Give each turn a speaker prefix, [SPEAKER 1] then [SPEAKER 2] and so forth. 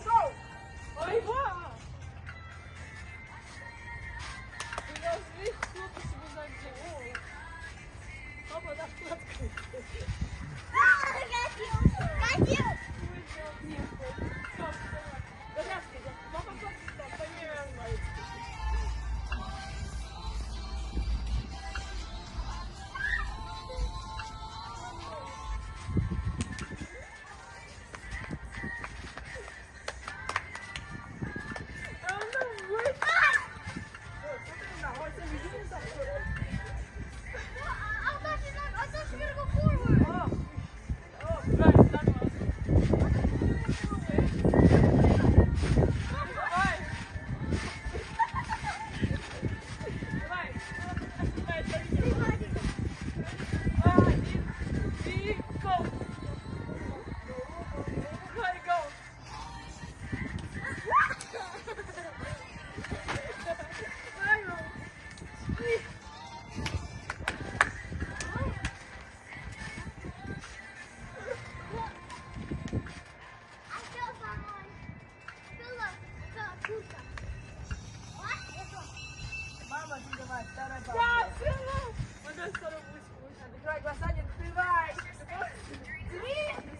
[SPEAKER 1] go! Ой, ва! У нас весь кто-то себе задел. Папа, да, открыть. Мама, ты давай, второй бал. Да, все, ну. Вот это второй пусть. Открывай глаза, не открывай. 3,